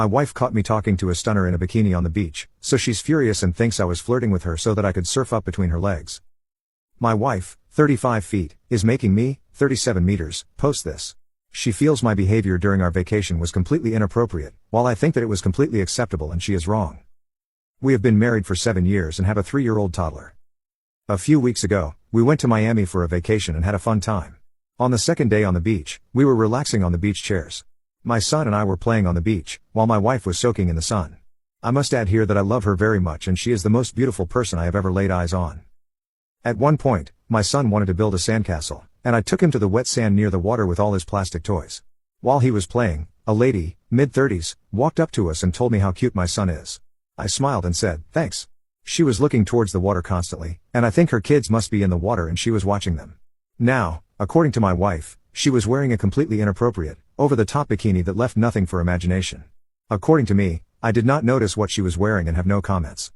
My wife caught me talking to a stunner in a bikini on the beach, so she's furious and thinks I was flirting with her so that I could surf up between her legs. My wife, 35 feet, is making me, 37 meters, post this. She feels my behavior during our vacation was completely inappropriate, while I think that it was completely acceptable and she is wrong. We have been married for 7 years and have a 3-year-old toddler. A few weeks ago, we went to Miami for a vacation and had a fun time. On the second day on the beach, we were relaxing on the beach chairs. My son and I were playing on the beach, while my wife was soaking in the sun. I must add here that I love her very much and she is the most beautiful person I have ever laid eyes on. At one point, my son wanted to build a sandcastle, and I took him to the wet sand near the water with all his plastic toys. While he was playing, a lady, mid-30s, walked up to us and told me how cute my son is. I smiled and said, "Thanks." She was looking towards the water constantly, and I think her kids must be in the water and she was watching them. Now, according to my wife, she was wearing a completely inappropriate, over-the-top bikini that left nothing for imagination. According to me, I did not notice what she was wearing and have no comments.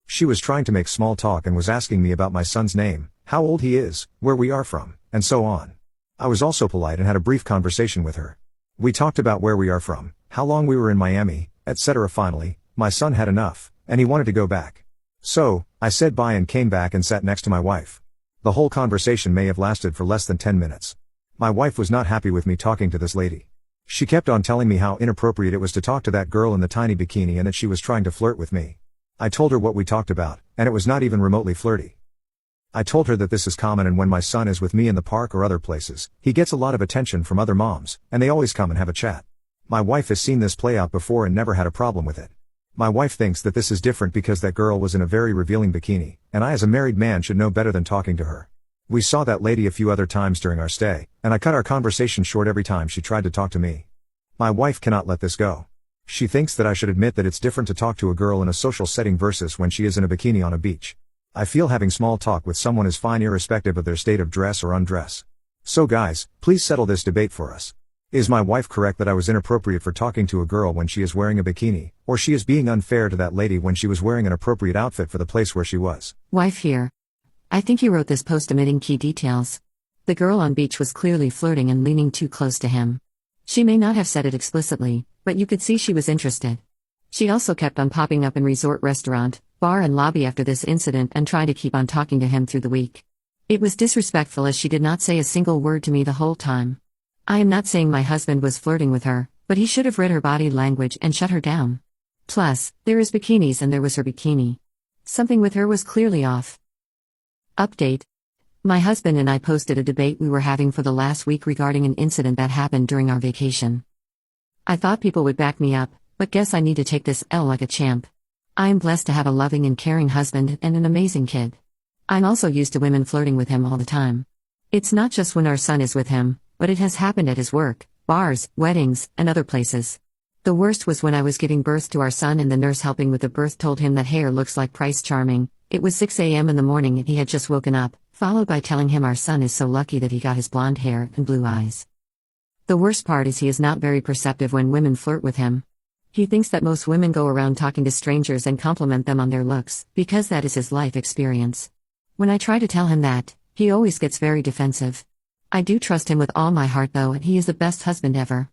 She was trying to make small talk and was asking me about my son's name, how old he is, where we are from, and so on. I was also polite and had a brief conversation with her. We talked about where we are from, how long we were in Miami, etc. Finally, my son had enough, and he wanted to go back. So, I said bye and came back and sat next to my wife. The whole conversation may have lasted for less than 10 minutes. My wife was not happy with me talking to this lady. She kept on telling me how inappropriate it was to talk to that girl in the tiny bikini and that she was trying to flirt with me. I told her what we talked about, and it was not even remotely flirty. I told her that this is common and when my son is with me in the park or other places, he gets a lot of attention from other moms, and they always come and have a chat. My wife has seen this play out before and never had a problem with it. My wife thinks that this is different because that girl was in a very revealing bikini, and I as a married man should know better than talking to her. We saw that lady a few other times during our stay, and I cut our conversation short every time she tried to talk to me. My wife cannot let this go. She thinks that I should admit that it's different to talk to a girl in a social setting versus when she is in a bikini on a beach. I feel having small talk with someone is fine irrespective of their state of dress or undress. So guys, please settle this debate for us. Is my wife correct that I was inappropriate for talking to a girl when she is wearing a bikini, or she is being unfair to that lady when she was wearing an appropriate outfit for the place where she was? Wife here. I think you wrote this post omitting key details. The girl on beach was clearly flirting and leaning too close to him. She may not have said it explicitly, but you could see she was interested. She also kept on popping up in resort restaurant, bar and lobby after this incident and tried to keep on talking to him through the week. It was disrespectful as she did not say a single word to me the whole time. I am not saying my husband was flirting with her, but he should have read her body language and shut her down. Plus, there is bikinis and there was her bikini. Something with her was clearly off. Update. My husband and I posted a debate we were having for the last week regarding an incident that happened during our vacation. I thought people would back me up, but guess I need to take this L like a champ. I am blessed to have a loving and caring husband and an amazing kid. I'm also used to women flirting with him all the time. It's not just when our son is with him, but it has happened at his work, bars, weddings, and other places. The worst was when I was giving birth to our son and the nurse helping with the birth told him that hair looks like Prince Charming. It was 6 a.m. in the morning and he had just woken up, followed by telling him our son is so lucky that he got his blonde hair and blue eyes. The worst part is he is not very perceptive when women flirt with him. He thinks that most women go around talking to strangers and compliment them on their looks, because that is his life experience. When I try to tell him that, he always gets very defensive. I do trust him with all my heart though, and he is the best husband ever.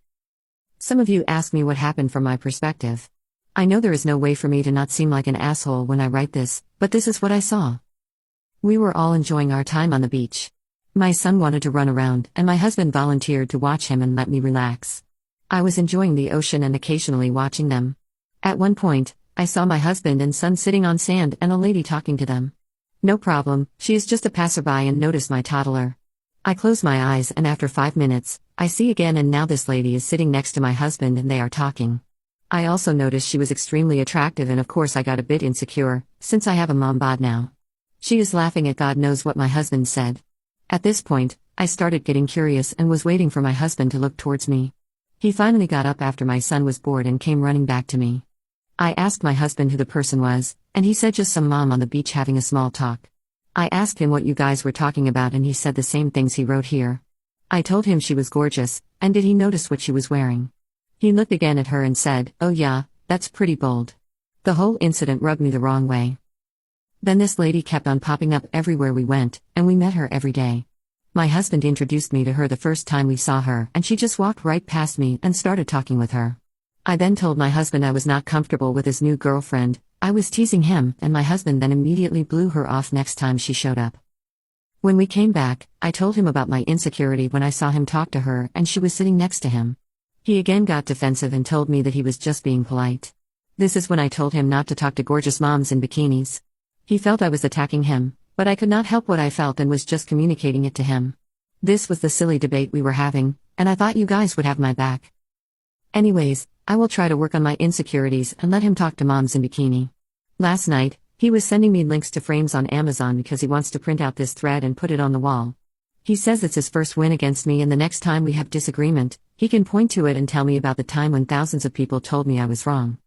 Some of you ask me what happened from my perspective. I know there is no way for me to not seem like an asshole when I write this, but this is what I saw. We were all enjoying our time on the beach. My son wanted to run around, and my husband volunteered to watch him and let me relax. I was enjoying the ocean and occasionally watching them. At one point, I saw my husband and son sitting on sand and a lady talking to them. No problem, she is just a passerby and noticed my toddler. I close my eyes and after 5 minutes, I see again and now this lady is sitting next to my husband and they are talking. I also noticed she was extremely attractive and of course I got a bit insecure, since I have a mom bod now. She is laughing at God knows what my husband said. At this point, I started getting curious and was waiting for my husband to look towards me. He finally got up after my son was bored and came running back to me. I asked my husband who the person was, and he said just some mom on the beach having a small talk. I asked him what you guys were talking about and he said the same things he wrote here. I told him she was gorgeous, and did he notice what she was wearing? He looked again at her and said, "Oh yeah, that's pretty bold." The whole incident rubbed me the wrong way. Then this lady kept on popping up everywhere we went, and we met her every day. My husband introduced me to her the first time we saw her and she just walked right past me and started talking with her. I then told my husband I was not comfortable with his new girlfriend. I was teasing him, and my husband then immediately blew her off next time she showed up. When we came back, I told him about my insecurity when I saw him talk to her and she was sitting next to him. He again got defensive and told me that he was just being polite. This is when I told him not to talk to gorgeous moms in bikinis. He felt I was attacking him, but I could not help what I felt and was just communicating it to him. This was the silly debate we were having, and I thought you guys would have my back. Anyways, I will try to work on my insecurities and let him talk to moms in bikini. Last night, he was sending me links to frames on Amazon because he wants to print out this thread and put it on the wall. He says it's his first win against me, and the next time we have disagreement, he can point to it and tell me about the time when thousands of people told me I was wrong.